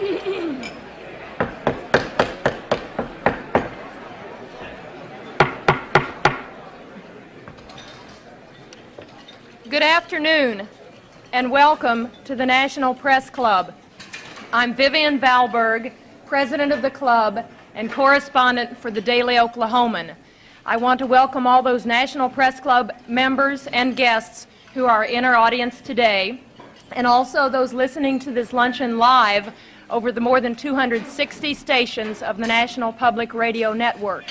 Good afternoon, and welcome to the National Press Club. I'm Vivian Valberg, president of the club and correspondent for the Daily Oklahoman. I want to welcome all those National Press Club members and guests who are in our audience today, and also those listening to this luncheon live over the more than 260 stations of the National Public Radio Network.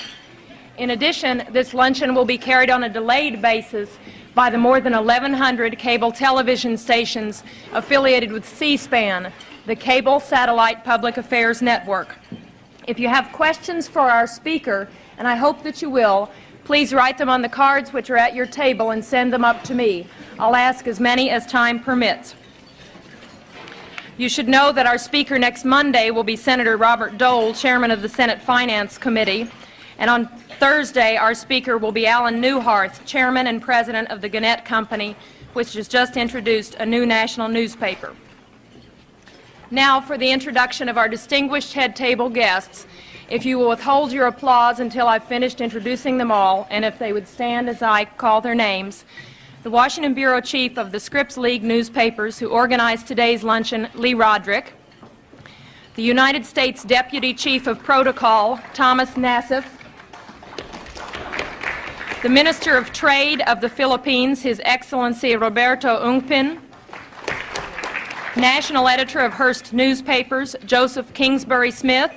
In addition, this luncheon will be carried on a delayed basis by the more than 1,100 cable television stations affiliated with C-SPAN, the Cable Satellite Public Affairs Network. If you have questions for our speaker, and I hope that you will, please write them on the cards which are at your table and send them up to me. I'll ask as many as time permits. You should know that our speaker next Monday will be Senator Robert Dole, chairman of the Senate Finance Committee. And on Thursday, our speaker will be Alan Newharth, chairman and president of the Gannett Company, which has just introduced a new national newspaper. Now for the introduction of our distinguished head table guests. If you will withhold your applause until I've finished introducing them all, and if they would stand as I call their names. The Washington bureau chief of the Scripps League newspapers, who organized today's luncheon, Lee Roderick. The United States Deputy Chief of Protocol, Thomas Nassif. The Minister of Trade of the Philippines, His Excellency Roberto Ungpin. National Editor of Hearst Newspapers, Joseph Kingsbury Smith.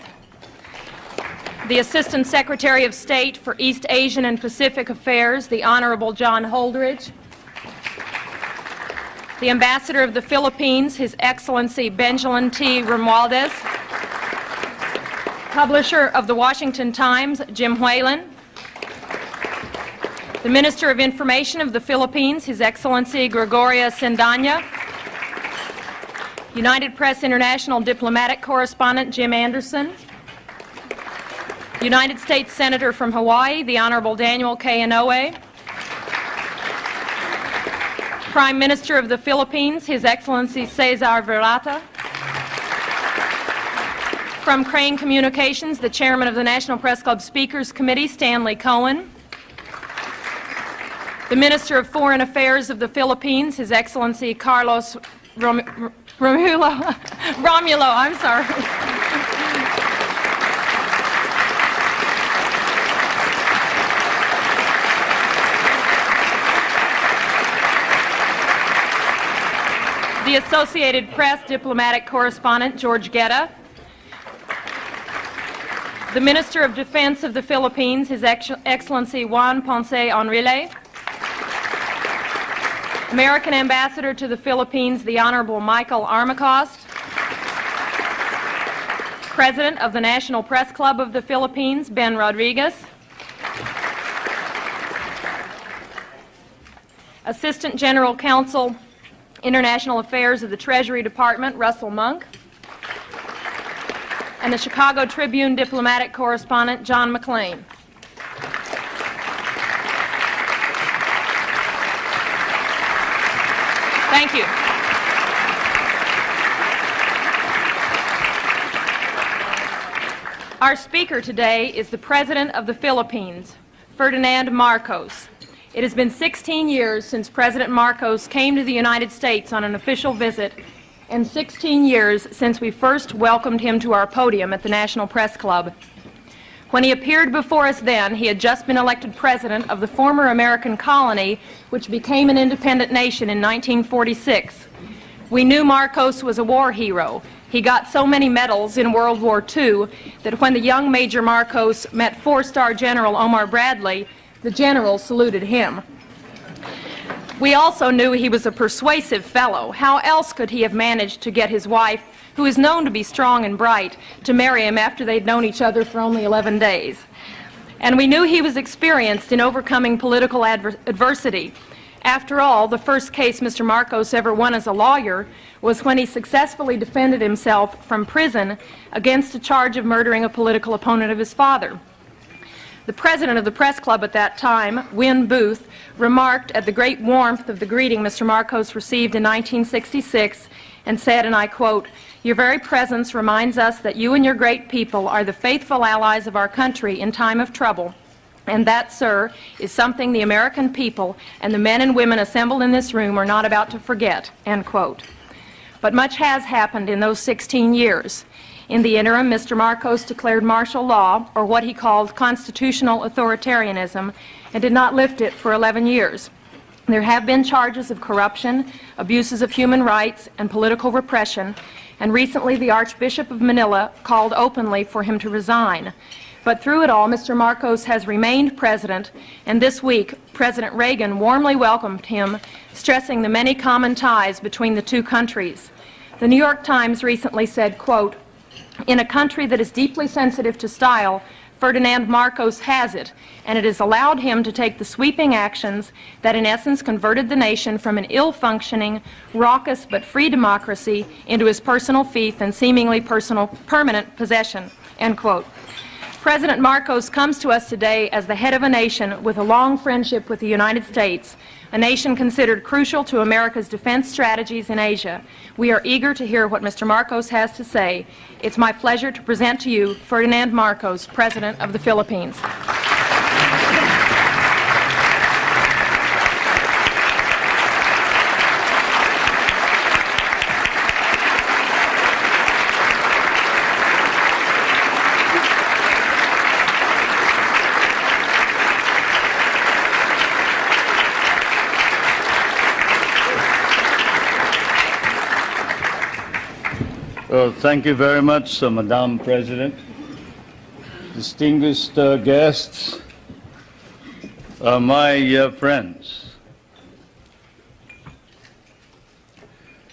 The Assistant Secretary of State for East Asian and Pacific Affairs, the Honorable John Holdridge. The Ambassador of the Philippines, His Excellency Benjamin T. Romualdez. Publisher of the Washington Times, Jim Whalen. The Minister of Information of the Philippines, His Excellency Gregoria Sendanya. United Press International Diplomatic Correspondent Jim Anderson. United States Senator from Hawaii, the Honorable Daniel K. Inouye. Prime Minister of the Philippines, His Excellency Cesar Virata. From Crane Communications, the Chairman of the National Press Club Speakers Committee, Stanley Cohen. The Minister of Foreign Affairs of the Philippines, His Excellency Carlos Romulo, I'm sorry. The Associated Press Diplomatic Correspondent, George Guetta. The Minister of Defense of the Philippines, His Excellency Juan Ponce Enrile. American Ambassador to the Philippines, the Honorable Michael Armacost. President of the National Press Club of the Philippines, Ben Rodriguez. Assistant General Counsel, International Affairs of the Treasury Department, Russell Monk. And the Chicago Tribune Diplomatic Correspondent, John McLean. Thank you. Our speaker today is the President of the Philippines, Ferdinand Marcos. It has been 16 years since President Marcos came to the United States on an official visit, and 16 years since we first welcomed him to our podium at the National Press Club. When he appeared before us then, he had just been elected president of the former American colony, which became an independent nation in 1946. We knew Marcos was a war hero. He got so many medals in World War II that when the young Major Marcos met four-star General Omar Bradley, the general saluted him. We also knew he was a persuasive fellow. How else could he have managed to get his wife, who is known to be strong and bright, to marry him after they'd known each other for only 11 days? And we knew he was experienced in overcoming political adversity. After all, the first case Mr. Marcos ever won as a lawyer was when he successfully defended himself from prison against a charge of murdering a political opponent of his father. The president of the press club at that time, Win Booth, remarked at the great warmth of the greeting Mr. Marcos received in 1966 and said, and I quote, "Your very presence reminds us that you and your great people are the faithful allies of our country in time of trouble. And that, sir, is something the American people and the men and women assembled in this room are not about to forget," end quote. But much has happened in those 16 years. In the interim, Mr. Marcos declared martial law, or what he called constitutional authoritarianism, and did not lift it for 11 years. There have been charges of corruption, abuses of human rights, and political repression, and recently the Archbishop of Manila called openly for him to resign. But through it all, Mr. Marcos has remained president, and this week, President Reagan warmly welcomed him, stressing the many common ties between the two countries. The New York Times recently said, quote, "In a country that is deeply sensitive to style, Ferdinand Marcos has it, and it has allowed him to take the sweeping actions that in essence converted the nation from an ill-functioning, raucous but free democracy into his personal fief and seemingly permanent possession," end quote. President Marcos comes to us today as the head of a nation with a long friendship with the United States, a nation considered crucial to America's defense strategies in Asia. We are eager to hear what Mr. Marcos has to say. It's my pleasure to present to you Ferdinand Marcos, President of the Philippines. Well, thank you very much, Madam President. Distinguished guests, my friends.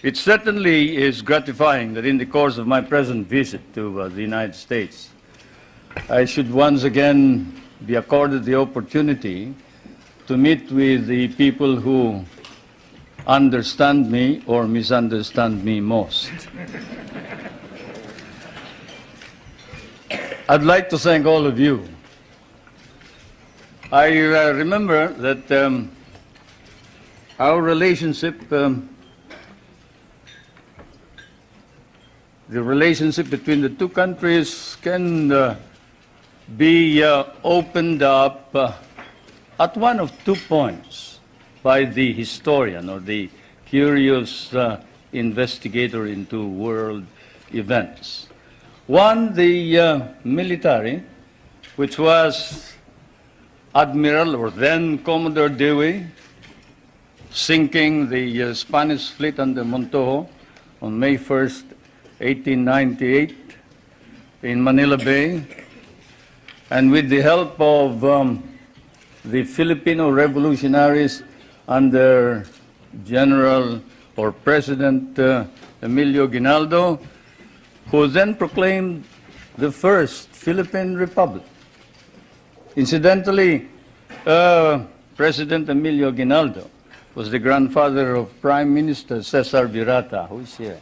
It certainly is gratifying that in the course of my present visit to the United States, I should once again be accorded the opportunity to meet with the people who understand me or misunderstand me most. I'd like to thank all of you. I remember that our relationship, the relationship between the two countries can be opened up at one of 2 points by the historian or the curious investigator into world events. One, the military, which was Admiral or then Commodore Dewey, sinking the Spanish fleet under Montojo on May 1st, 1898 in Manila Bay, and with the help of the Filipino revolutionaries under General or President Emilio Aguinaldo, who then proclaimed the first Philippine Republic. Incidentally, President Emilio Aguinaldo was the grandfather of Prime Minister Cesar Virata, who is here.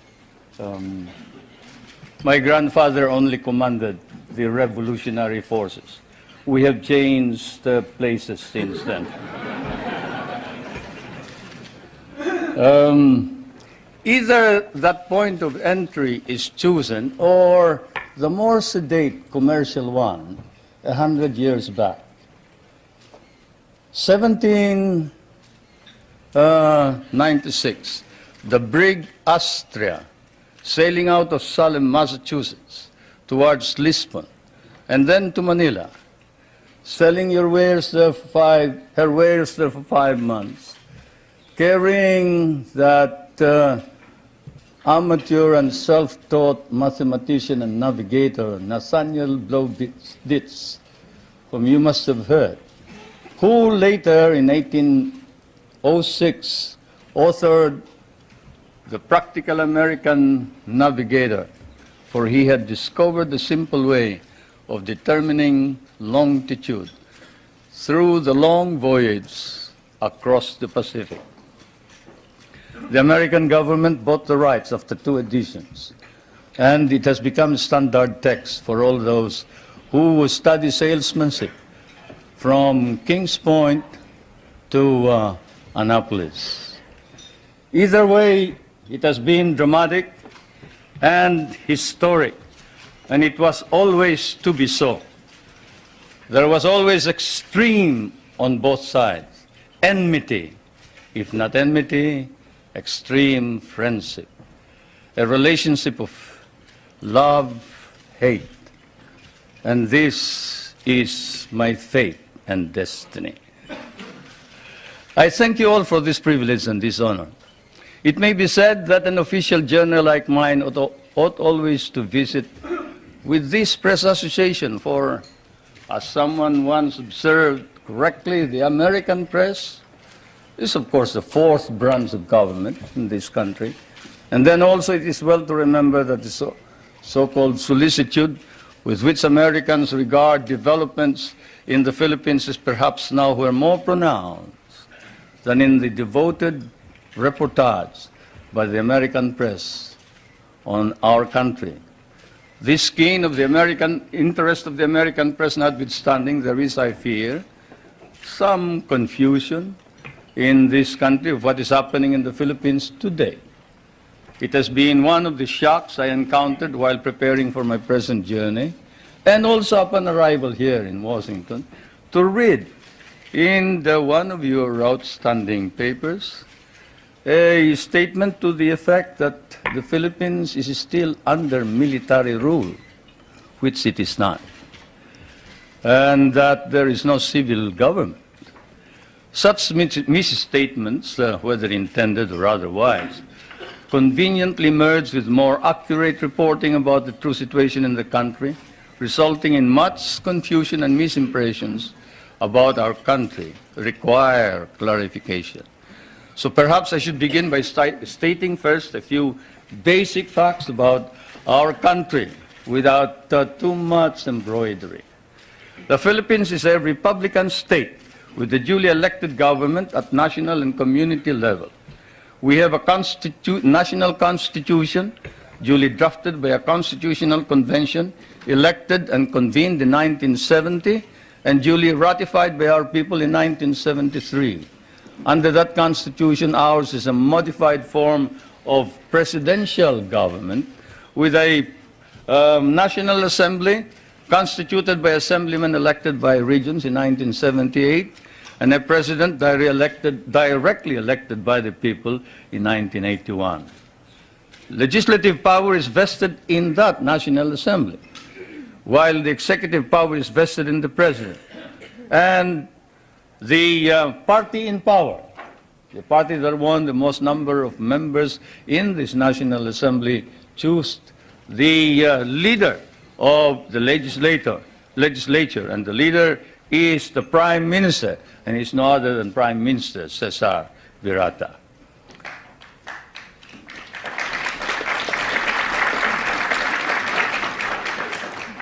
My grandfather only commanded the revolutionary forces. We have changed places since then. Either that point of entry is chosen or the more sedate commercial one 100 years back. 1796, the brig Astrea, sailing out of Salem, Massachusetts, towards Lisbon, and then to Manila, selling her wares there for 5 months, carrying that amateur and self-taught mathematician and navigator, Nathaniel Blow-Ditz, whom you must have heard, who later, in 1806, authored The Practical American Navigator, for he had discovered the simple way of determining longitude through the long voyage across the Pacific. The American government bought the rights after 2 editions, and it has become standard text for all those who study salesmanship from Kings Point to Annapolis. Either way, It has been dramatic and historic, and it was always to be so. There was always extreme on both sides, enmity, if not enmity, extreme friendship, a relationship of love, hate. And this is my fate and destiny. I thank you all for this privilege and this honor. It may be said that an official journal like mine ought always to visit with this press association, for as someone once observed correctly, the American press is, of course, the fourth branch of government in this country. And then also it is well to remember that the so-called solicitude with which Americans regard developments in the Philippines is perhaps now more pronounced than in the devoted reportage by the American press on our country. This skein of the American interest of the American press notwithstanding, there is, I fear, some confusion in this country of what is happening in the Philippines today. It has been one of the shocks I encountered while preparing for my present journey, and also upon arrival here in Washington, to read in one of your outstanding papers a statement to the effect that the Philippines is still under military rule, which it is not, and that there is no civil government. Such misstatements, whether intended or otherwise, conveniently merge with more accurate reporting about the true situation in the country, resulting in much confusion and misimpressions about our country, require clarification. So perhaps I should begin by stating first a few basic facts about our country without too much embroidery. The Philippines is a republican state with a duly elected government at national and community level. We have a national constitution duly drafted by a constitutional convention elected and convened in 1970 and duly ratified by our people in 1973. Under that constitution, ours is a modified form of presidential government with a National Assembly constituted by assemblymen elected by regions in 1978 and a president directly elected by the people in 1981. Legislative power is vested in that National Assembly, while the executive power is vested in the president. And the party in power, the party that won the most number of members in this National Assembly, choose the leader of the legislature, and the leader is the Prime Minister, and he's no other than Prime Minister Cesar Virata.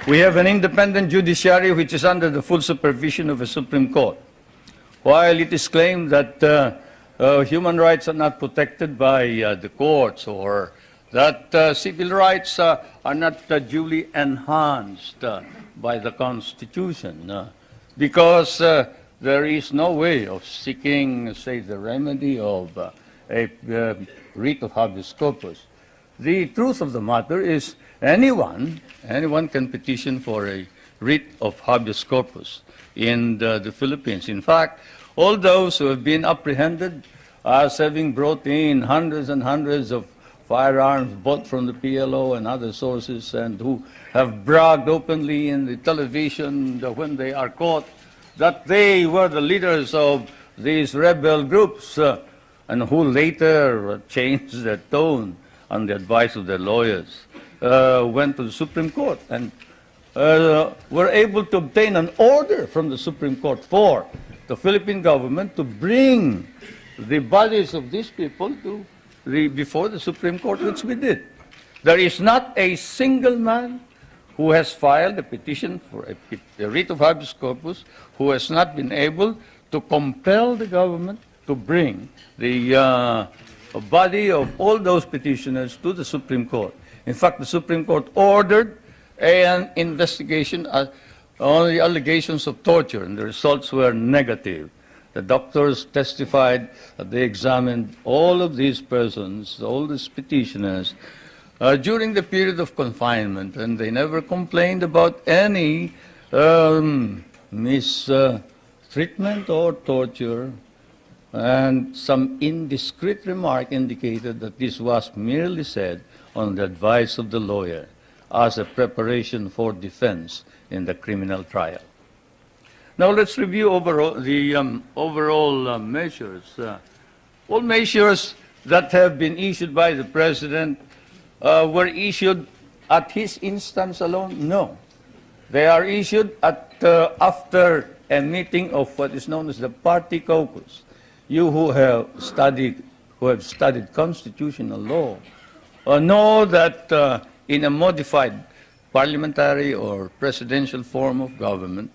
We have an independent judiciary which is under the full supervision of a Supreme Court. While it is claimed that human rights are not protected by the courts, or that civil rights are not duly enhanced by the Constitution, because there is no way of seeking, say, the remedy of a writ of habeas corpus. The truth of the matter is anyone can petition for a writ of habeas corpus in the Philippines. In fact, all those who have been apprehended as having brought in hundreds and hundreds of firearms bought from the PLO and other sources, and who have bragged openly in the television when they are caught that they were the leaders of these rebel groups, and who later changed their tone on the advice of their lawyers, went to the Supreme Court and were able to obtain an order from the Supreme Court for the Philippine government to bring the bodies of these people before the Supreme Court, which we did. There is not a single man who has filed a petition for a writ of habeas corpus who has not been able to compel the government to bring the body of all those petitioners to the Supreme Court. In fact, the Supreme Court ordered an investigation on the allegations of torture, and the results were negative. The doctors testified that they examined all of these persons, all these petitioners, during the period of confinement, and they never complained about any mistreatment or torture. And some indiscreet remark indicated that this was merely said on the advice of the lawyer as a preparation for defense in the criminal trial. Now let's review the overall measures. All measures that have been issued by the President were issued at his instance alone? No. They are issued after a meeting of what is known as the party caucus. You who have studied constitutional law know that in a modified parliamentary or presidential form of government,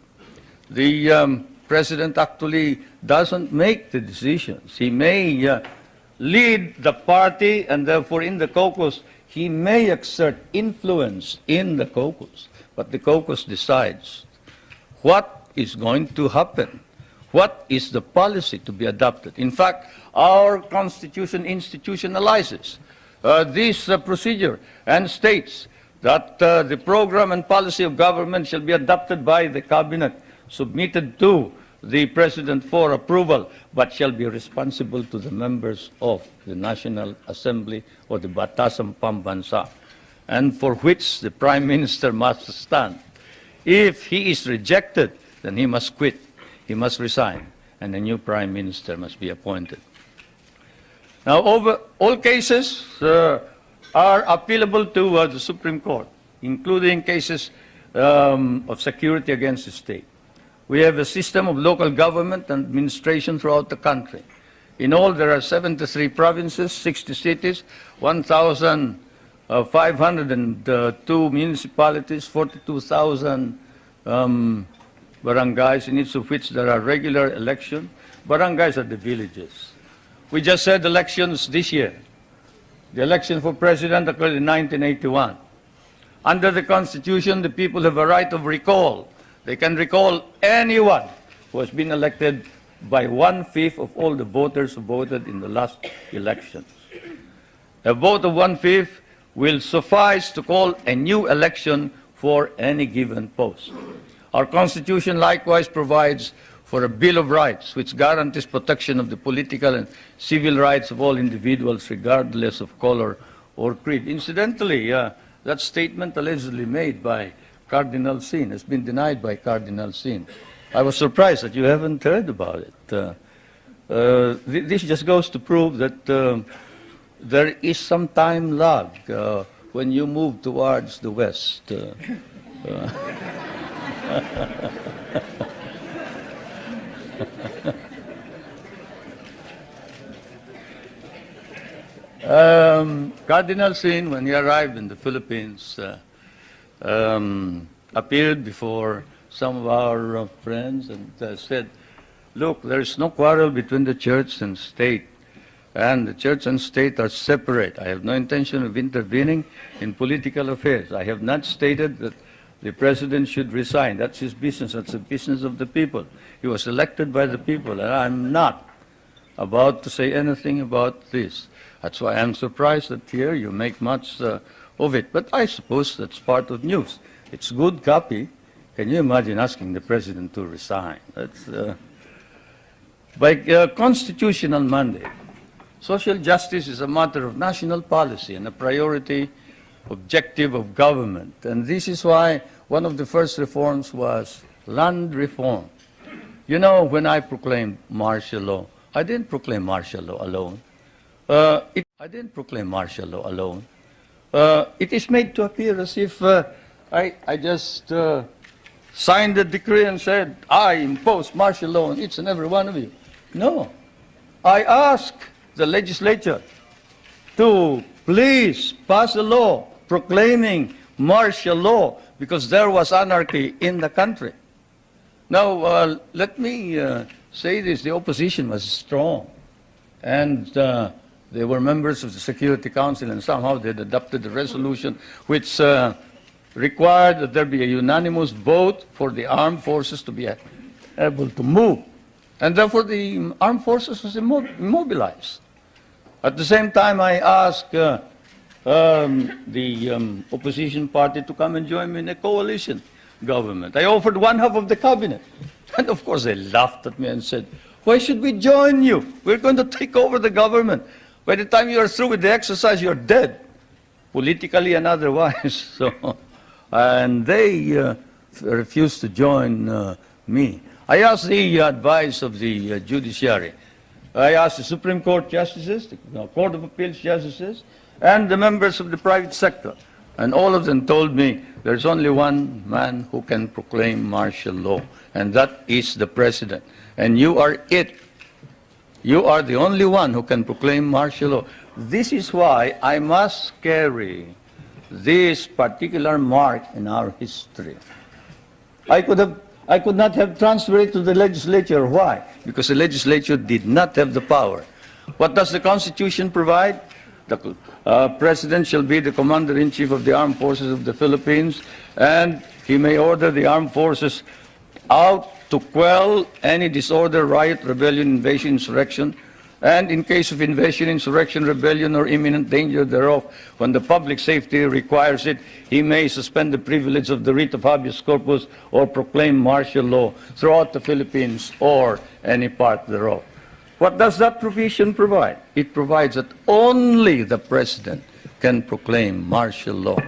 the President actually doesn't make the decisions. He may lead the party, and therefore in the caucus, he may exert influence in the caucus, but the caucus decides what is going to happen, what is the policy to be adopted. In fact, our Constitution institutionalizes this procedure and states that the program and policy of government shall be adopted by the cabinet, submitted to the President for approval, but shall be responsible to the members of the National Assembly or the Batasang Pambansa, and for which the Prime Minister must stand. If he is rejected, then he must quit, he must resign, and a new Prime Minister must be appointed. Now, all cases are appealable to the Supreme Court, including cases of security against the state. We have a system of local government and administration throughout the country. In all, there are 73 provinces, 60 cities, 1,502 municipalities, 42,000 barangays, in each of which there are regular elections. Barangays are the villages. We just had elections this year. The election for president occurred in 1981. Under the Constitution, the people have a right of recall. They can recall anyone who has been elected by 1/5 of all the voters who voted in the last elections. A vote of 1/5 will suffice to call a new election for any given post. Our Constitution likewise provides for a Bill of Rights, which guarantees protection of the political and civil rights of all individuals, regardless of color or creed. Incidentally, that statement allegedly made by Cardinal Sin has been denied by Cardinal Sin. I was surprised that you haven't heard about it. This just goes to prove that there is some time lag when you move towards the West. Cardinal Sin, when he arrived in the Philippines, appeared before some of our friends and said, look, there is no quarrel between the church and state, and the church and state are separate. I have no intention of intervening in political affairs. I have not stated that the president should resign. That's his business. That's the business of the people. He was elected by the people, and I'm not about to say anything about this. That's why I'm surprised that here you make much of it. But I suppose that's part of news. It's good copy. Can you imagine asking the president to resign? That's, by constitutional mandate, social justice is a matter of national policy and a priority objective of government. And this is why one of the first reforms was land reform. You know, when I proclaimed martial law, I didn't proclaim martial law alone. It is made to appear as if I just signed the decree and said, I impose martial law on each and every one of you. No. I asked the legislature to please pass a law proclaiming martial law because there was anarchy in the country. Now, let me say this. The opposition was strong. And they were members of the Security Council, and somehow they had adopted a resolution which required that there be a unanimous vote for the armed forces to be able to move And therefore, the armed forces was immobilized. At the same time, I asked the opposition party to come and join me in a coalition government. I offered one half of the cabinet. And of course, they laughed at me and said, "Why should we join you? We're going to take over the government. By the time you're through with the exercise, you're dead, politically and otherwise." So, and they refused to join me. I asked the advice of the judiciary. I asked the Supreme Court justices, the Court of Appeals justices, and the members of the private sector. And all of them told me there's only one man who can proclaim martial law, and that is the president. And you are it. You are the only one who can proclaim martial law. This is why I must carry this particular mark in our history. I could not have transferred it to the legislature. Why? Because the legislature did not have the power. What does the Constitution provide? The President shall be the Commander-in-Chief of the Armed Forces of the Philippines, and he may order the armed forces out to quell any disorder, riot, rebellion, invasion, insurrection, and in case of invasion, insurrection, rebellion, or imminent danger thereof, when the public safety requires it, he may suspend the privilege of the writ of habeas corpus or proclaim martial law throughout the Philippines or any part thereof. What does that provision provide? It provides that only the President can proclaim martial law.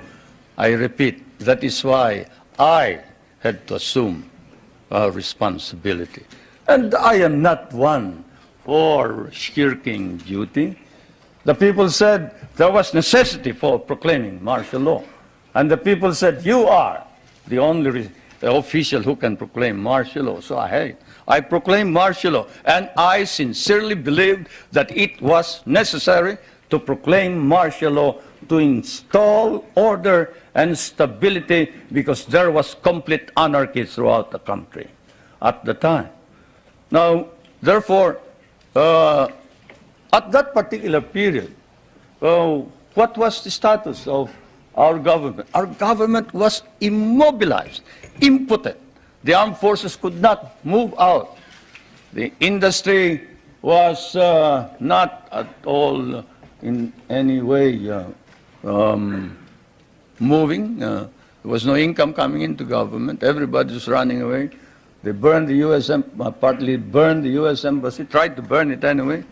I repeat, that is why I had to assume responsibility. And I am not one for shirking duty. The people said there was necessity for proclaiming martial law. And the people said, you are the only official who can proclaim martial law. So I proclaimed martial law. And I sincerely believed that it was necessary to proclaim martial law to install order and stability, because there was complete anarchy throughout the country at the time. Now, therefore, at that particular period, what was the status of our government? Our government was immobilized, impotent. The armed forces could not move out. The industry was not at all in any way moving. There was no income coming into government. Everybody was running away. They burned the U.S. Partly burned the U.S. Embassy, tried to burn it anyway.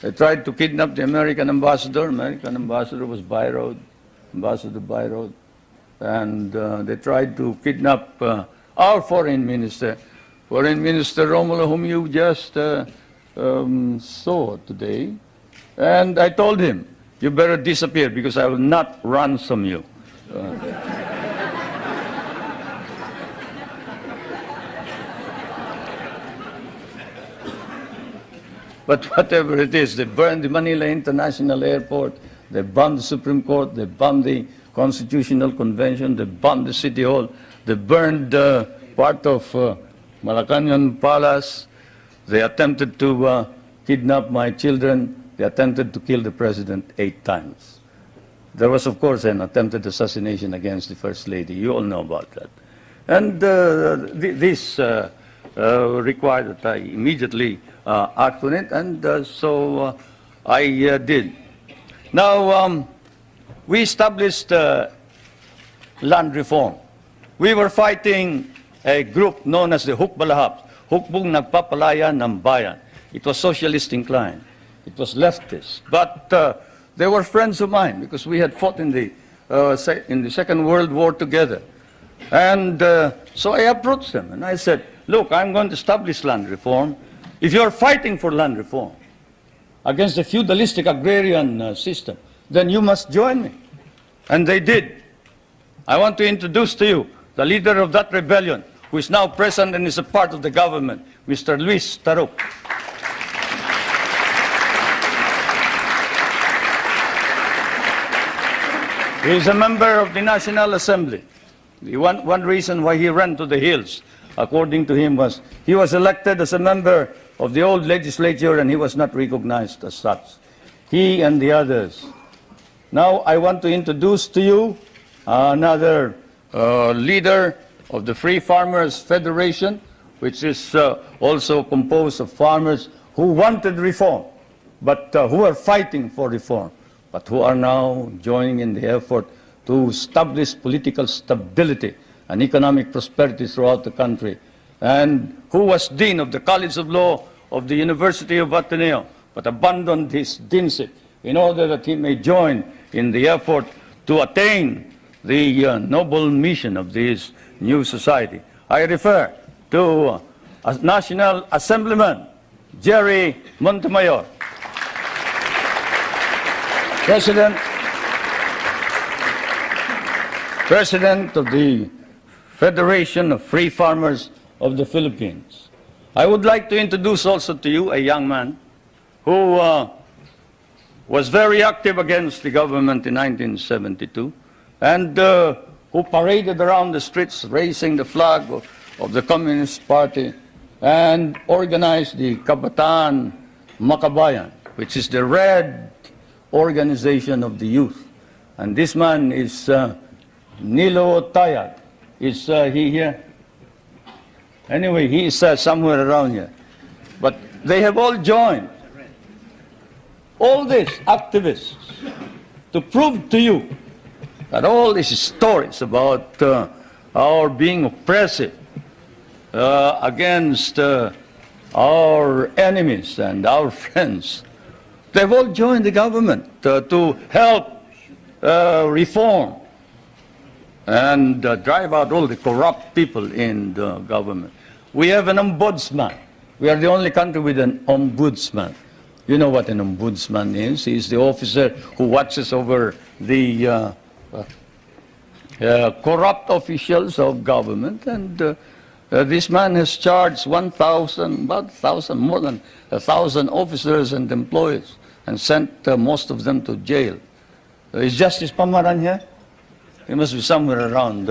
They tried to kidnap the American ambassador. American ambassador was Byroad, Ambassador Byroad. And they tried to kidnap our foreign minister, Romulo, whom you just saw today. And I told him, you better disappear because I will not ransom you. But whatever it is, they burned the Manila International Airport, they bombed the Supreme Court, they bombed the Constitutional Convention, they bombed the City Hall, they burned part of Malacanang Palace, they attempted to kidnap my children, they attempted to kill the President 8 times. There was, of course, an attempted assassination against the First Lady. You all know about that. And this required that I immediately act on it, and so I did. Now, we established land reform. We were fighting a group known as the Hukbalahap, Hukbong Nagpapalaya ng Bayan. It was socialist inclined. It was leftist. But they were friends of mine because we had fought in the Second World War together. And so I approached them and I said, look, I'm going to establish land reform. If you're fighting for land reform against the feudalistic agrarian system, then you must join me. And they did. I want to introduce to you the leader of that rebellion, who is now present and is a part of the government, Mr. Luis Taruk. He is a member of the National Assembly. One reason why he ran to the hills, according to him, was he was elected as a member of the old legislature and he was not recognized as such. He and the others. Now I want to introduce to you another leader of the Free Farmers Federation, which is also composed of farmers who wanted reform, but who are fighting for reform, but who are now joining in the effort to establish political stability and economic prosperity throughout the country, and who was Dean of the College of Law of the University of Ateneo, but abandoned his deanship in order that he may join in the effort to attain the noble mission of this new society. I refer to National Assemblyman Jerry Montemayor, President of the Federation of Free Farmers of the Philippines. I would like to introduce also to you a young man who was very active against the government in 1972 and who paraded around the streets raising the flag of the Communist Party and organized the Kabataan Makabayan, which is the red organization of the youth. And this man is Nilo Tayag. Is he here? Anyway, he is somewhere around here. But they have all joined, all these activists, to prove to you that all these stories about our being oppressive against our enemies and our friends, they've all joined the government to help reform and drive out all the corrupt people in the government. We have an ombudsman. We are the only country with an ombudsman. You know what an ombudsman is. He is the officer who watches over the corrupt officials of government. And this man has charged more than 1,000 officers and employees and sent most of them to jail. Is Justice Pamaran here? He must be somewhere around.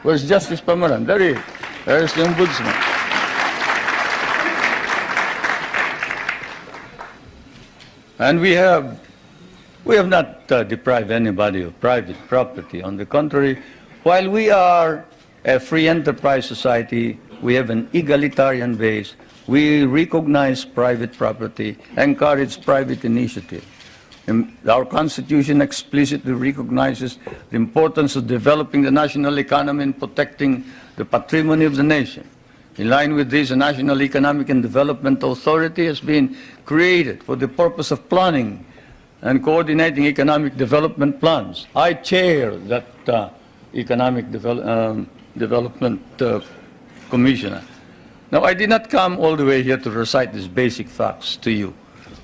Where's Justice Pamaran? There he is. There's the ombudsman. And we have not deprived anybody of private property. On the contrary, while we are a free enterprise society, we have an egalitarian base. We recognize private property, encourage private initiative. Our Constitution explicitly recognizes the importance of developing the national economy and protecting the patrimony of the nation. In line with this, a National Economic and Development Authority has been created for the purpose of planning and coordinating economic development plans. I chair that Economic Development Commission. Now, I did not come all the way here to recite these basic facts to you,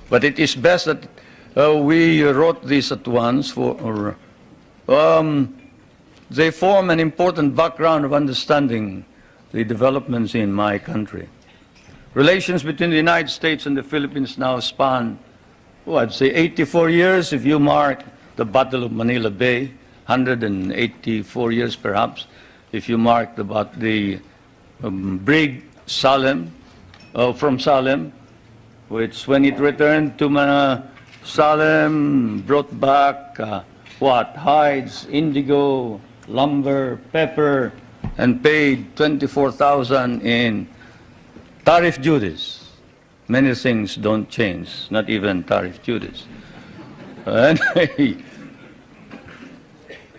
but it is best that we wrote this at once for they form an important background of understanding the developments in my country. Relations between the United States and the Philippines now span, I'd say 84 years if you mark the Battle of Manila Bay, 184 years perhaps if you mark the brig Salem, from Salem, which when it returned to Salem brought back hides, indigo, lumber, pepper, and paid 24,000 in tariff duties. Many things don't change, not even tariff duties. Anyway,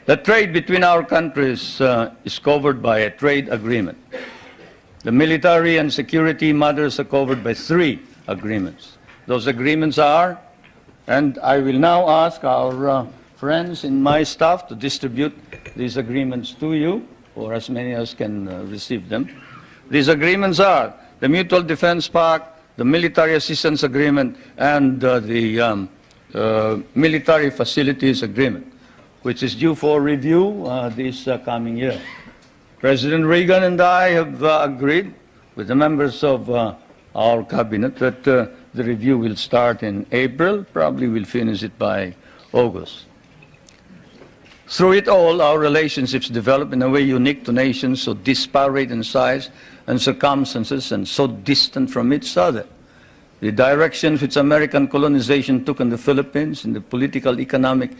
the trade between our countries is covered by a trade agreement. The military and security matters are covered by 3 agreements. Those agreements are, and I will now ask our friends in my staff to distribute these agreements to you, or as many as can receive them. These agreements are the Mutual Defense Pact, the Military Assistance Agreement, and the Military Facilities Agreement, which is due for review this coming year. President Reagan and I have agreed with the members of our cabinet that the review will start in April, probably we'll finish it by August. Through it all, our relationships develop in a way unique to nations so disparate in size and circumstances and so distant from each other. The directions which American colonization took in the Philippines in the political, economic,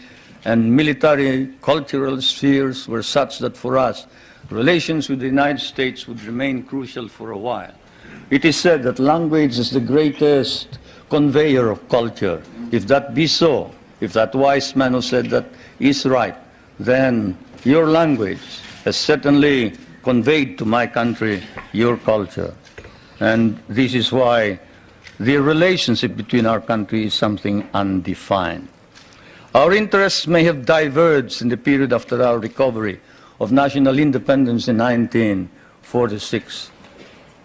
and military cultural spheres were such that for us, relations with the United States would remain crucial for a while. It is said that language is the greatest conveyor of culture. If that be so, if that wise man who said that is right, then your language has certainly conveyed to my country your culture. And this is why the relationship between our countries is something undefined. Our interests may have diverged in the period after our recovery of national independence in 1946,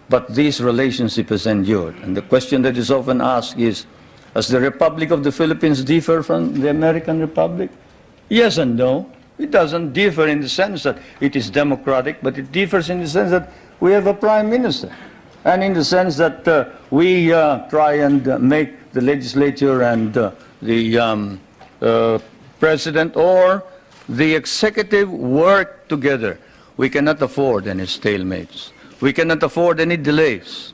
but this relationship has endured. And the question that is often asked is, does the Republic of the Philippines differ from the American Republic? Yes and no. It doesn't differ in the sense that it is democratic, but it differs in the sense that we have a prime minister, and in the sense that we try and make the legislature and the president or the executive work together. We cannot afford any stalemates. We cannot afford any delays.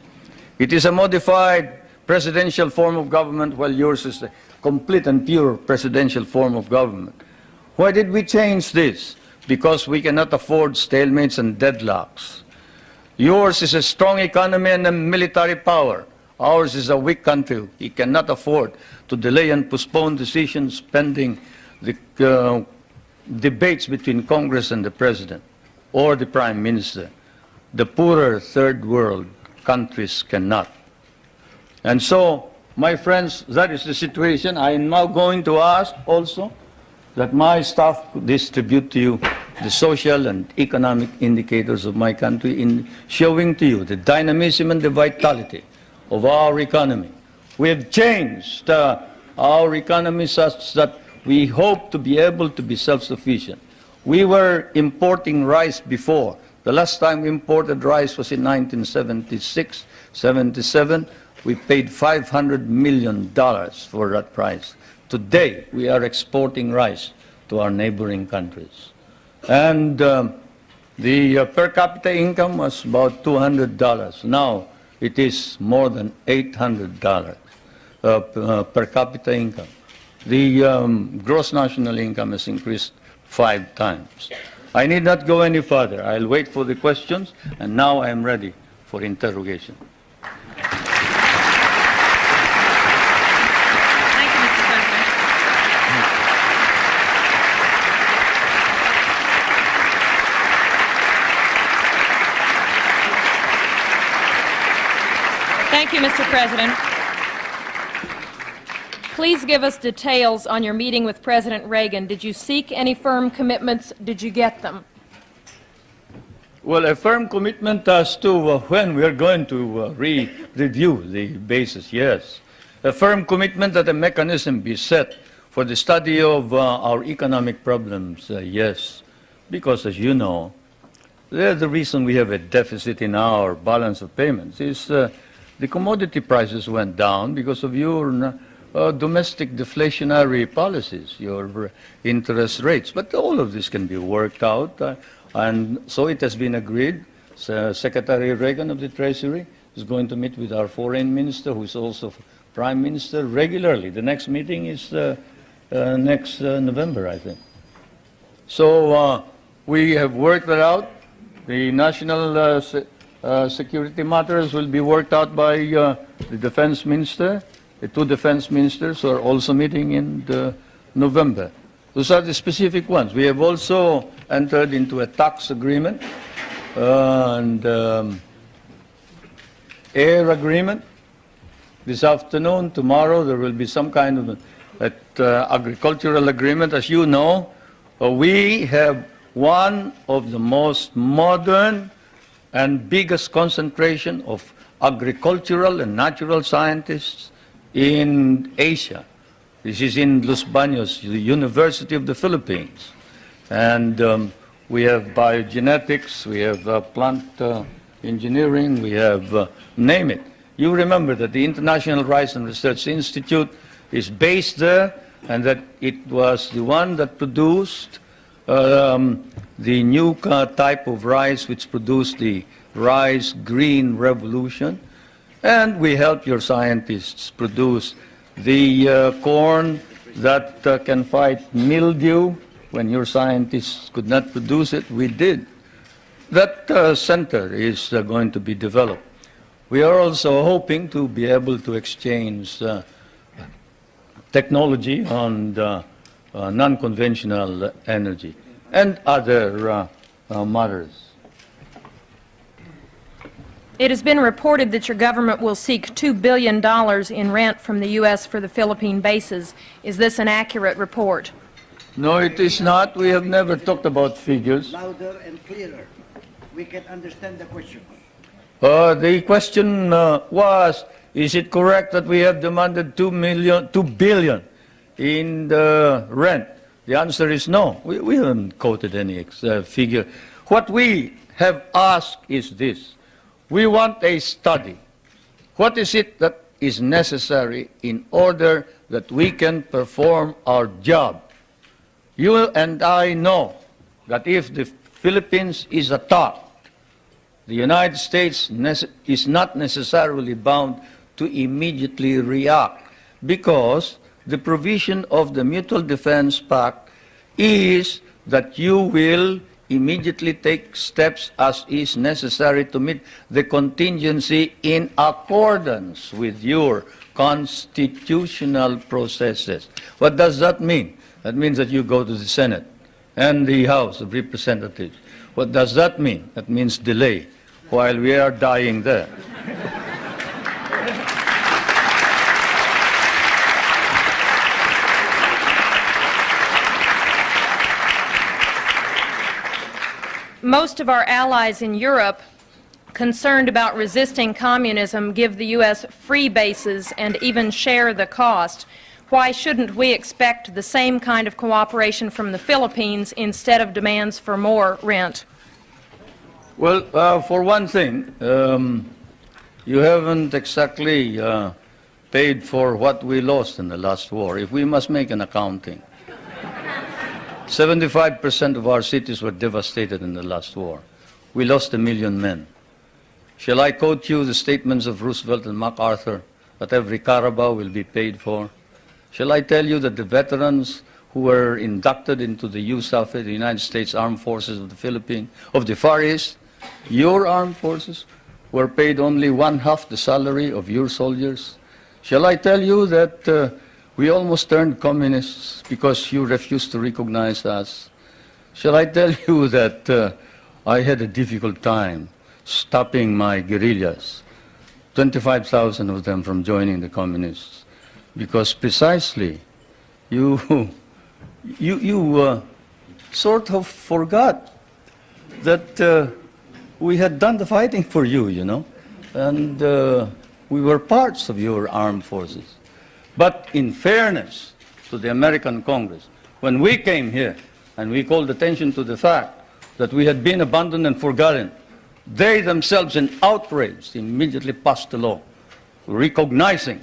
It is a modified presidential form of government, while yours is a complete and pure presidential form of government. Why did we change this? Because we cannot afford stalemates and deadlocks. Yours is a strong economy and a military power. Ours is a weak country. We cannot afford to delay and postpone decisions pending the debates between Congress and the President or the Prime Minister. The poorer third world countries cannot. And so, my friends, that is the situation. I am now going to ask also that my staff distribute to you the social and economic indicators of my country in showing to you the dynamism and the vitality of our economy. We have changed our economy such that we hope to be able to be self-sufficient. We were importing rice before. The last time we imported rice was in 1976, 77. We paid $500 million for that price. Today, we are exporting rice to our neighboring countries. And the per capita income was about $200. Now, it is more than $800 per capita income. The gross national income has increased 5 times. I need not go any further. I'll wait for the questions, and now I am ready for interrogation. Thank you, Mr. President. Thank you, Mr. President. Please give us details on your meeting with President Reagan. Did you seek any firm commitments? Did you get them? Well, a firm commitment as to when we are going to review the basis, yes. A firm commitment that a mechanism be set for the study of our economic problems, yes. Because, as you know, the reason we have a deficit in our balance of payments is the commodity prices went down because of your domestic deflationary policies, your interest rates. But all of this can be worked out, and so it has been agreed. Secretary Reagan of the Treasury is going to meet with our foreign minister, who is also prime minister, regularly. The next meeting is next November, I think. So we have worked that out. The national security matters will be worked out by the defense minister. The 2 defense ministers are also meeting in November. Those are the specific ones. We have also entered into a tax agreement and air agreement. This afternoon, tomorrow, there will be some kind of agricultural agreement. As you know, we have one of the most modern and biggest concentration of agricultural and natural scientists in Asia. This is in Los Baños, the University of the Philippines. And we have biogenetics, we have plant engineering, we have, name it. You remember that the International Rice and Research Institute is based there, and that it was the one that produced the new type of rice which produced the rice green revolution. And we help your scientists produce the corn that can fight mildew. When your scientists could not produce it, we did. that center is going to be developed. We are also hoping to be able to exchange technology on non-conventional energy and other matters. It has been reported that your government will seek $2 billion in rent from the U.S. for the Philippine bases. Is this an accurate report? No, it is not. We have never talked about figures. Louder and clearer. We can understand the question. The question was, is it correct that we have demanded $2 billion in the rent? The answer is no. We haven't quoted any figure. What we have asked is this. We want a study. What is it that is necessary in order that we can perform our job? You and I know that if the Philippines is attacked, the United States is not necessarily bound to immediately react because the provision of the Mutual Defense Pact is that you will immediately take steps as is necessary to meet the contingency in accordance with your constitutional processes. What does that mean? That means that you go to the Senate and the House of Representatives. What does that mean? That means delay while we are dying there. Most of our allies in Europe, concerned about resisting communism, give the U.S. free bases and even share the cost. Why shouldn't we expect the same kind of cooperation from the Philippines instead of demands for more rent? Well, for one thing, you haven't exactly paid for what we lost in the last war. If we must make an accounting, 75% of our cities were devastated in the last war. We lost 1 million men. Shall I quote you the statements of Roosevelt and MacArthur that every Carabao will be paid for? Shall I tell you that the veterans who were inducted into the USAF, the United States Armed Forces of the Philippines, of the Far East, your armed forces were paid only 1/2 the salary of your soldiers? Shall I tell you that we almost turned communists because you refused to recognize us? Shall I tell you that I had a difficult time stopping my guerrillas, 25,000 of them from joining the communists, because precisely you sort of forgot that we had done the fighting for you, you know, and we were parts of your armed forces. But in fairness to the American Congress, when we came here and we called attention to the fact that we had been abandoned and forgotten, they themselves, in outrage, immediately passed a law recognizing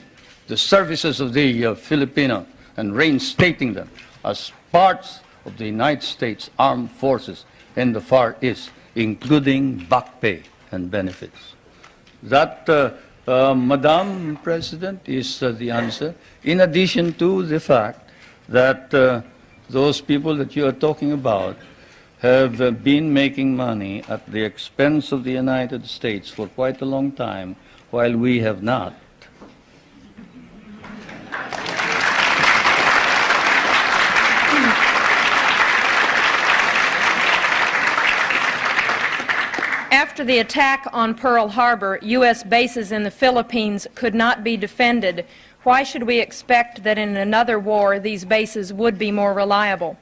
the services of the Filipino and reinstating them as parts of the United States Armed Forces in the Far East, including back pay and benefits. That, Madam President, is the answer, in addition to the fact that those people that you are talking about have been making money at the expense of the United States for quite a long time, while we have not. After the attack on Pearl Harbor, U.S. bases in the Philippines could not be defended. Why should we expect that in another war these bases would be more reliable?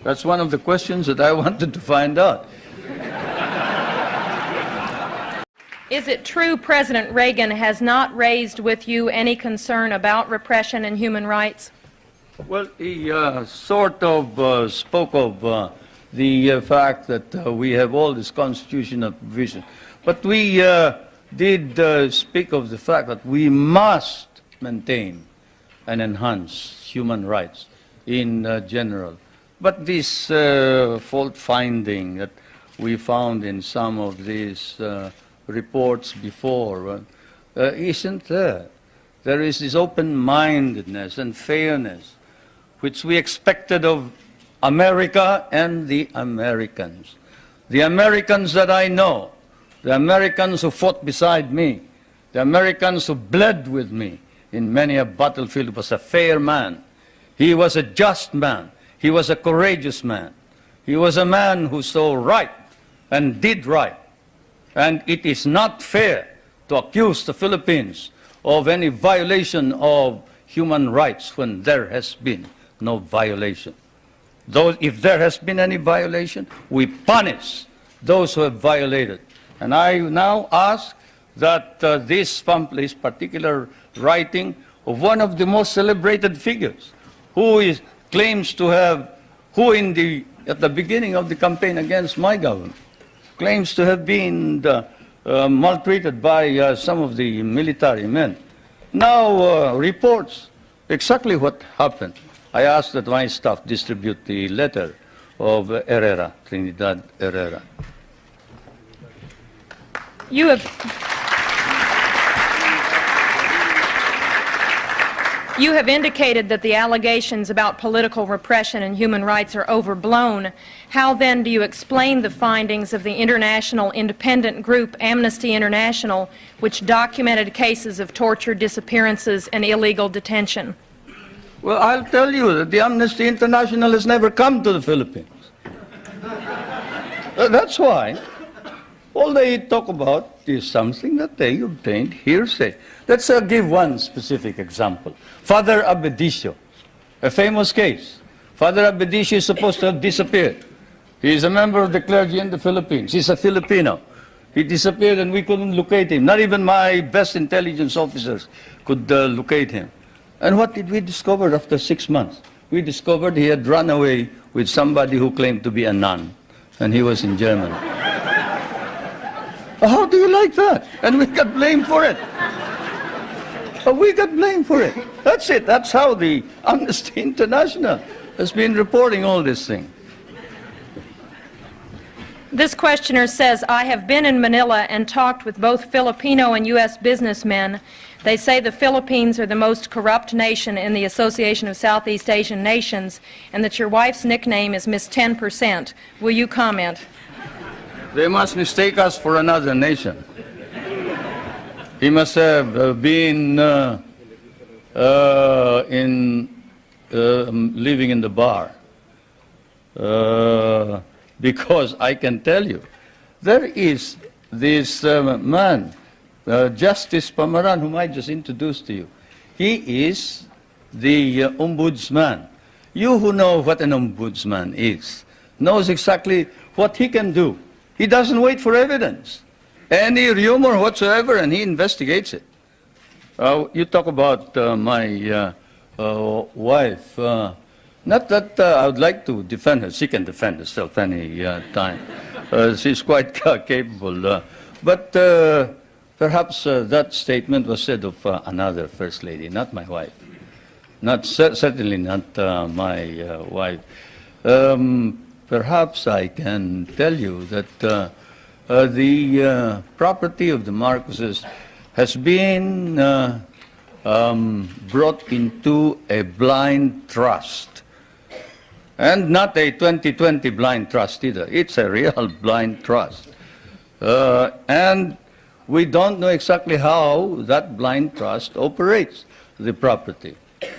That's one of the questions that I wanted to find out. Is it true President Reagan has not raised with you any concern about repression and human rights? Well, he sort of spoke of the fact that we have all this constitutional provision. But we did speak of the fact that we must maintain and enhance human rights in general. But this fault finding that we found in some of these reports before isn't there. There is this open-mindedness and fairness which we expected of America and the Americans. The Americans that I know, the Americans who fought beside me, the Americans who bled with me in many a battlefield, was a fair man. He was a just man. He was a courageous man. He was a man who saw right and did right. And it is not fair to accuse the Philippines of any violation of human rights when there has been no violation. Though if there has been any violation, we punish those who have violated. And I now ask that this pamphlet, this particular writing of one of the most celebrated figures, who claims to have, at the beginning of the campaign against my government, claims to have been maltreated by some of the military men, now reports exactly what happened. I ask that my staff distribute the letter of Herrera, Trinidad Herrera. You have indicated that the allegations about political repression and human rights are overblown. How then do you explain the findings of the international independent group Amnesty International, which documented cases of torture, disappearances, and illegal detention? Well, I'll tell you that the Amnesty International has never come to the Philippines. That's why all they talk about is something that they obtained hearsay. Let's give one specific example. Father Abedicio, a famous case. Father Abedicio is supposed to have disappeared. He is a member of the clergy in the Philippines. He's a Filipino. He disappeared and we couldn't locate him. Not even my best intelligence officers could locate him. And what did we discover after 6 months? We discovered he had run away with somebody who claimed to be a nun, and he was in Germany. How do you like that? And we got blamed for it. We got blamed for it. That's it. That's how the Amnesty International has been reporting all this thing. This questioner says, I have been in Manila and talked with both Filipino and U.S. businessmen. They say the Philippines are the most corrupt nation in the Association of Southeast Asian Nations, and that your wife's nickname is Miss 10%. Will you comment? They must mistake us for another nation. He must have been living in the bar. Because I can tell you, there is this man, Justice Pamaran, whom I just introduced to you. He is the ombudsman. You who know what an ombudsman is, knows exactly what he can do. He doesn't wait for evidence, any rumor whatsoever, and he investigates it. You talk about my wife. Not that I would like to defend her. She can defend herself any time. She's quite capable. But perhaps that statement was said of another First Lady, not my wife. Certainly not my wife. Perhaps I can tell you that the property of the Marcoses has been brought into a blind trust. And not a 2020 blind trust either. It's a real blind trust. And we don't know exactly how that blind trust operates the property.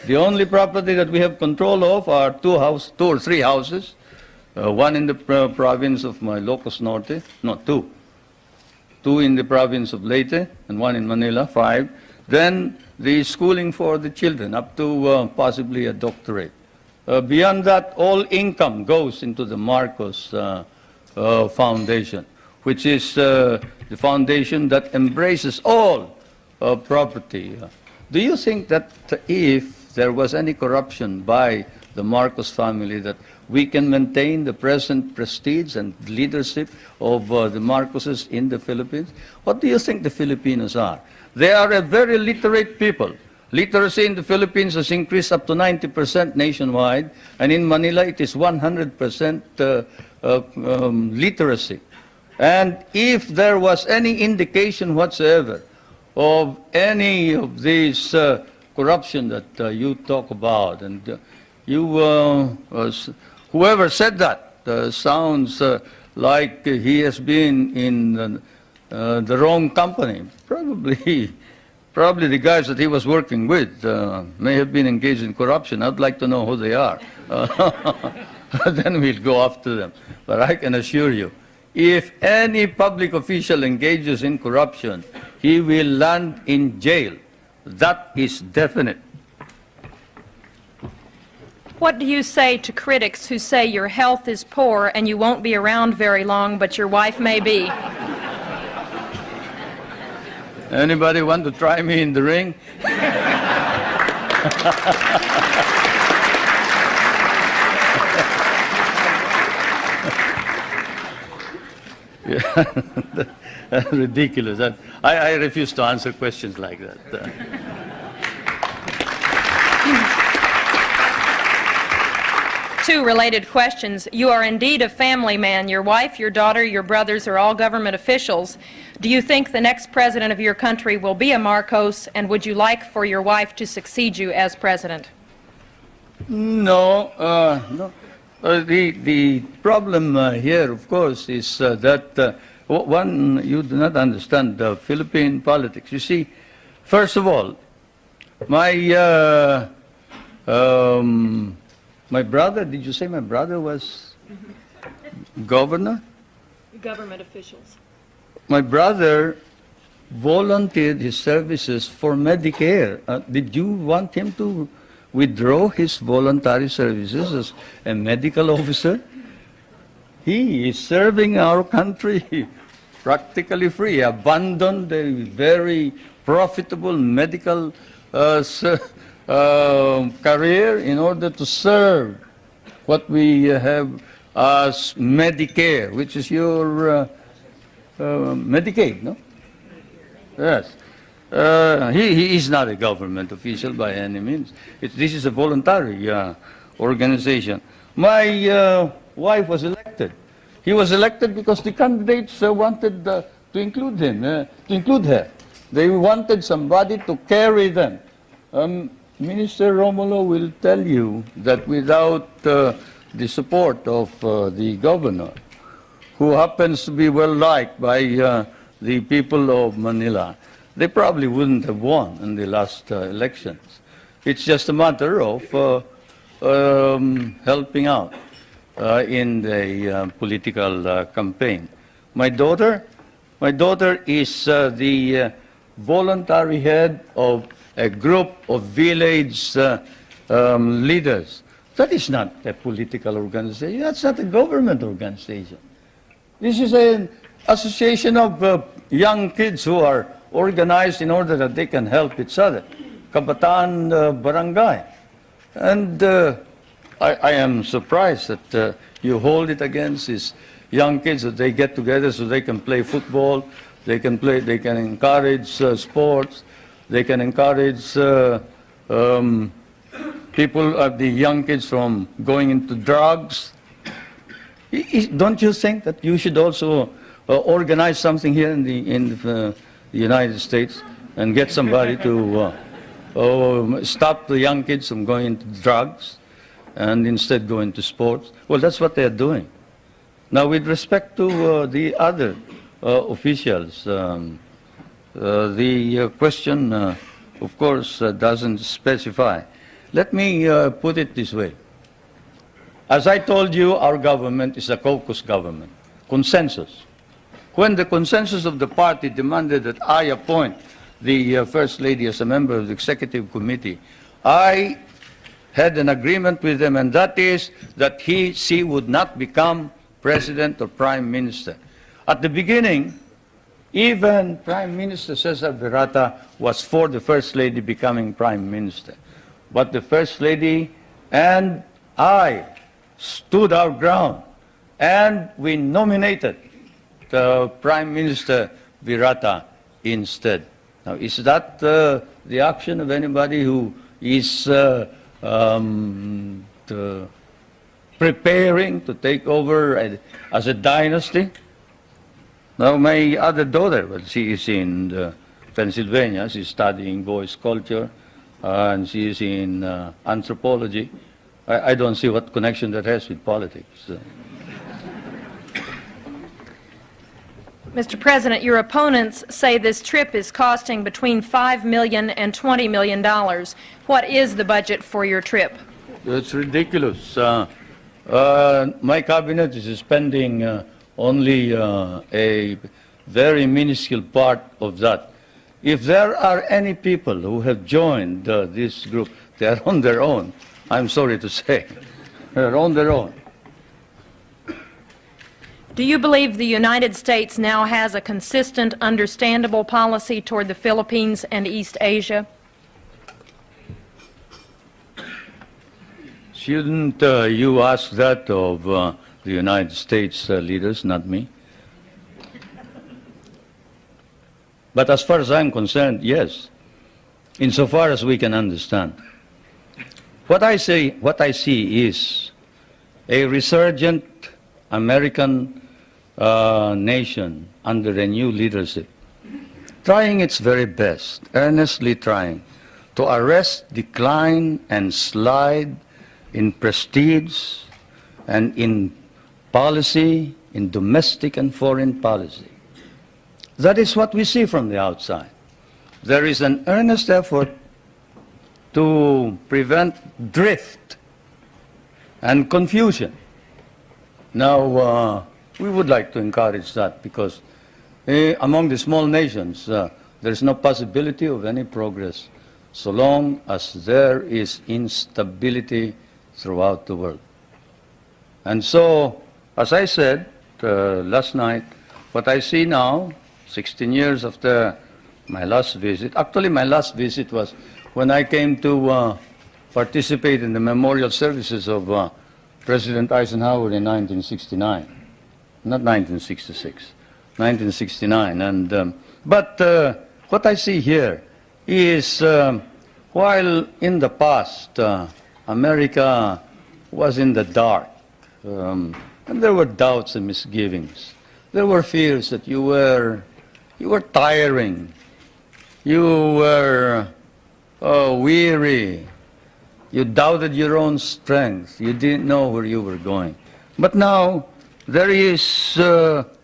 The only property that we have control of are two or three houses. One in the province of my Ilocos Norte, no, two. Two in the province of Leyte, and one in Manila, 5. Then the schooling for the children, up to possibly a doctorate. Beyond that, all income goes into the Marcos Foundation, which is the foundation that embraces all property. Do you think that if there was any corruption by the Marcos family, that we can maintain the present prestige and leadership of the Marcoses in the Philippines? What do you think the Filipinos are? They are a very literate people. Literacy in the Philippines has increased up to 90% nationwide, and in Manila it is 100% literacy. And if there was any indication whatsoever of any of these corruption that you talk about, and whoever said that sounds like he has been in the wrong company. Probably the guys that he was working with may have been engaged in corruption. I'd like to know who they are. Then we'll go after them. But I can assure you, if any public official engages in corruption, he will land in jail. That is definite. What do you say to critics who say your health is poor and you won't be around very long, but your wife may be? Anybody want to try me in the ring? Yeah, that's ridiculous. I refuse to answer questions like that. Two related questions. You are indeed a family man. Your wife, your daughter, your brothers are all government officials. Do you think the next president of your country will be a Marcos, and would you like for your wife to succeed you as president? No, no. The problem here, of course, is that one, you do not understand Philippine politics. You see, first of all, my brother, did you say my brother was governor? Government officials. My brother volunteered his services for Medicare. Did you want him to withdraw his voluntary services as a medical officer? He is serving our country practically free, abandoned a very profitable medical career in order to serve what we have as Medicare, which is your Medicaid, no? Yes. He is not a government official by any means. This is a voluntary organization. My wife was elected. He was elected because the candidates wanted to include him, to include her. They wanted somebody to carry them. Minister Romulo will tell you that without the support of the governor, who happens to be well liked by the people of Manila, they probably wouldn't have won in the last elections. It's just a matter of helping out in the political campaign. My daughter is the voluntary head of a group of village leaders. That is not a political organization. That's not a government organization. This is an association of young kids who are organized in order that they can help each other. Kabataan Barangay. And I am surprised that you hold it against these young kids, that they get together so they can play football, they can encourage sports, they can encourage the young kids from going into drugs. Don't you think that you should also organize something here in the United States and get somebody to stop the young kids from going into drugs and instead go into sports? Well, that's what they're doing. Now, with respect to the other officials, the question, of course, doesn't specify. Let me put it this way. As I told you, our government is a caucus government, consensus. When the consensus of the party demanded that I appoint the First Lady as a member of the Executive Committee, I had an agreement with them, and that is that she would not become President or Prime Minister. At the beginning, even Prime Minister Cesar Virata was for the First Lady becoming Prime Minister. But the First Lady and I stood our ground, and we nominated the Prime Minister Virata instead. Now, is that the action of anybody who is preparing to take over as a dynasty? Now, my other daughter, well, she is in Pennsylvania. She's studying voice culture, and she is in anthropology. I don't see what connection that has with politics. Mr. President, your opponents say this trip is costing between $5 million and $20 million. What is the budget for your trip? It's ridiculous. My cabinet is spending only a very minuscule part of that. If there are any people who have joined this group, they are on their own. I'm sorry to say. They're on their own. Do you believe the United States now has a consistent, understandable policy toward the Philippines and East Asia? Shouldn't you ask that of the United States leaders, not me? But as far as I'm concerned, yes, insofar as we can understand. What I see is a resurgent American nation under a new leadership, trying its very best, earnestly trying to arrest decline and slide in prestige and in policy, in domestic and foreign policy. That is what we see from the outside. There is an earnest effort to prevent drift and confusion. Now, we would like to encourage that because among the small nations, there is no possibility of any progress so long as there is instability throughout the world. And so, as I said last night, what I see now, 16 years after my last visit, actually my last visit was when I came to participate in the memorial services of President Eisenhower in 1969, not 1966, 1969. And, but what I see here is while in the past America was in the dark, and there were doubts and misgivings. There were fears that you were tiring, you were weary, you doubted your own strength, you didn't know where you were going. But now there is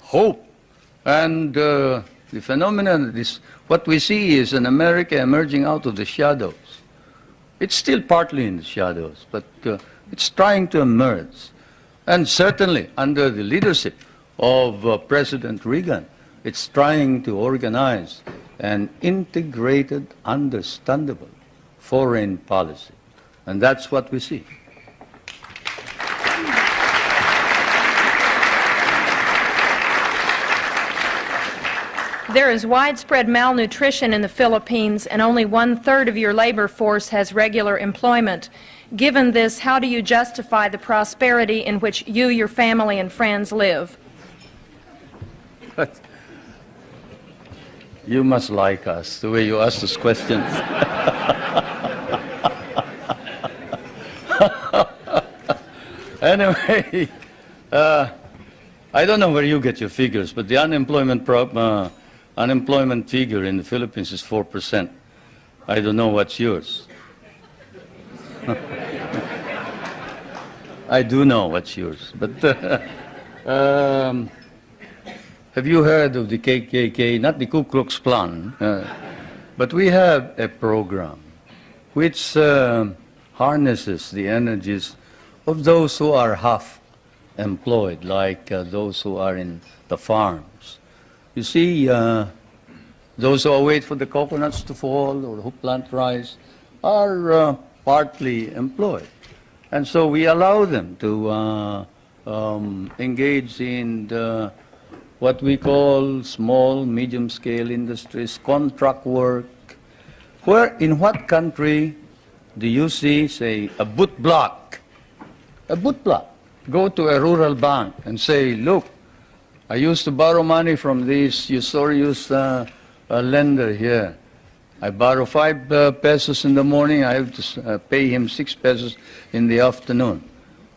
hope, and the phenomenon, what we see is an America emerging out of the shadows. It's still partly in the shadows, but it's trying to emerge. And certainly under the leadership of President Reagan, it's trying to organize an integrated, understandable foreign policy. And that's what we see. There is widespread malnutrition in the Philippines, and only 1/3 of your labor force has regular employment. Given this, how do you justify the prosperity in which you, your family, and friends live? You must like us, the way you ask those questions. Anyway, I don't know where you get your figures, but the unemployment figure in the Philippines is 4%. I don't know what's yours. I do know what's yours, but have you heard of the KKK, not the Ku Klux Klan, but we have a program which harnesses the energies of those who are half employed, like those who are in the farms. You see, those who wait for the coconuts to fall or who plant rice are partly employed. And so we allow them to engage in what we call small, medium-scale industries, contract work. In what country do you see, say, a boot block? A boot block. Go to a rural bank and say, look, I used to borrow money from this usurious lender here. I borrow 5 pesos in the morning, I have to pay him 6 pesos in the afternoon.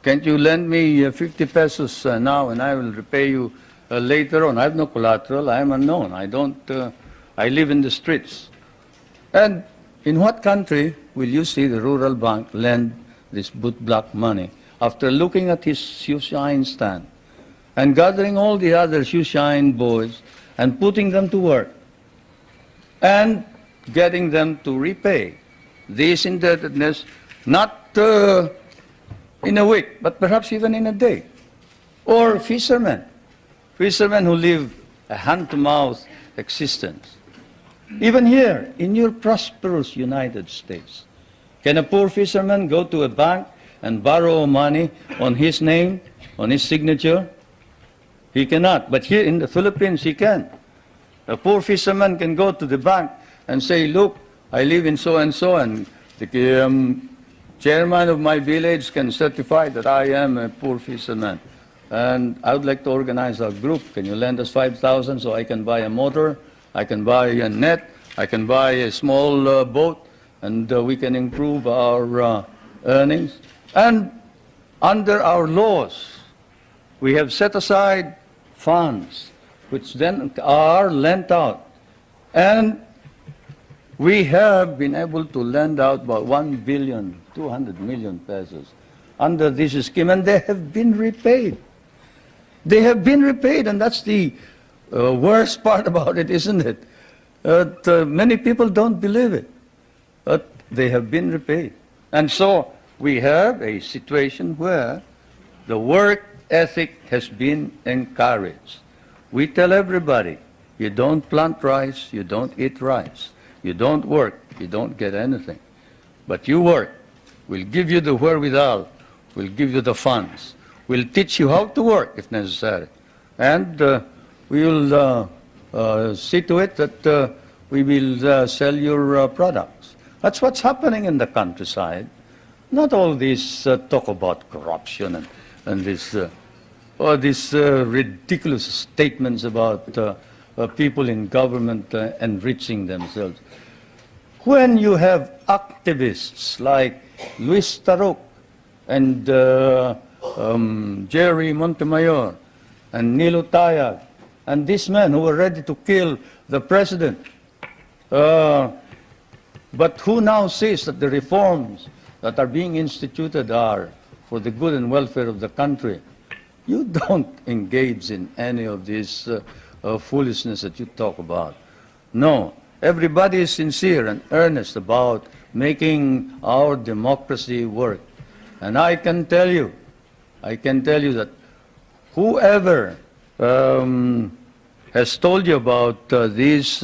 Can't you lend me 50 pesos now and I will repay you later on? I have no collateral, I am unknown, I live in the streets. And in what country will you see the rural bank lend this boot block money after looking at his shoe shine stand and gathering all the other shoe shine boys and putting them to work and getting them to repay this indebtedness, not in a week, but perhaps even in a day. Or fishermen who live a hand-to-mouth existence. Even here, in your prosperous United States, can a poor fisherman go to a bank and borrow money on his name, on his signature? He cannot. But here in the Philippines, he can. A poor fisherman can go to the bank and say, look, I live in so-and-so, and the chairman of my village can certify that I am a poor fisherman. And I would like to organize a group. Can you lend us 5,000 so I can buy a motor, I can buy a net, I can buy a small boat, and we can improve our earnings. And under our laws, we have set aside funds which then are lent out. And we have been able to lend out about 1,200,000,000 pesos under this scheme, and they have been repaid. They have been repaid, and that's the worst part about it, isn't it? Many people don't believe it, but they have been repaid. And so we have a situation where the work ethic has been encouraged. We tell everybody, you don't plant rice, you don't eat rice. You don't work, you don't get anything. But you work. We'll give you the wherewithal. We'll give you the funds. We'll teach you how to work if necessary. And we will see to it that we will sell your products. That's what's happening in the countryside. Not all this talk about corruption and this ridiculous statements about people in government enriching themselves. When you have activists like Luis Tarok and Jerry Montemayor and Nilo Tayag and these men who were ready to kill the president, but who now says that the reforms that are being instituted are for the good and welfare of the country, you don't engage in any of this foolishness that you talk about. No, everybody is sincere and earnest about making our democracy work. And I can tell you that whoever has told you about these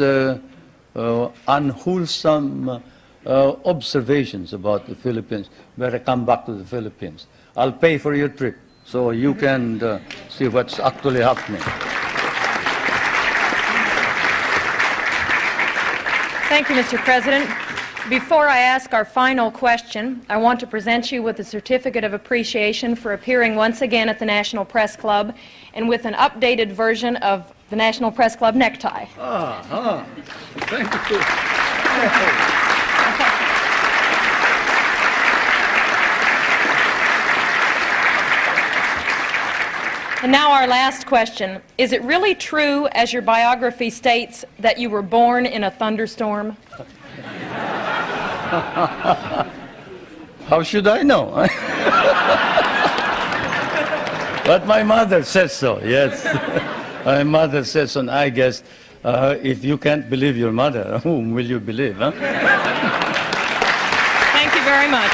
unwholesome observations about the Philippines, better come back to the Philippines. I'll pay for your trip so you can see what's actually happening. Thank you, Mr. President. Before I ask our final question, I want to present you with a certificate of appreciation for appearing once again at the National Press Club and with an updated version of the National Press Club necktie. Thank you. And now our last question. Is it really true, as your biography states, that you were born in a thunderstorm? How should I know? But my mother says so, yes. My mother says so, and I guess if you can't believe your mother, whom will you believe, huh? Thank you very much.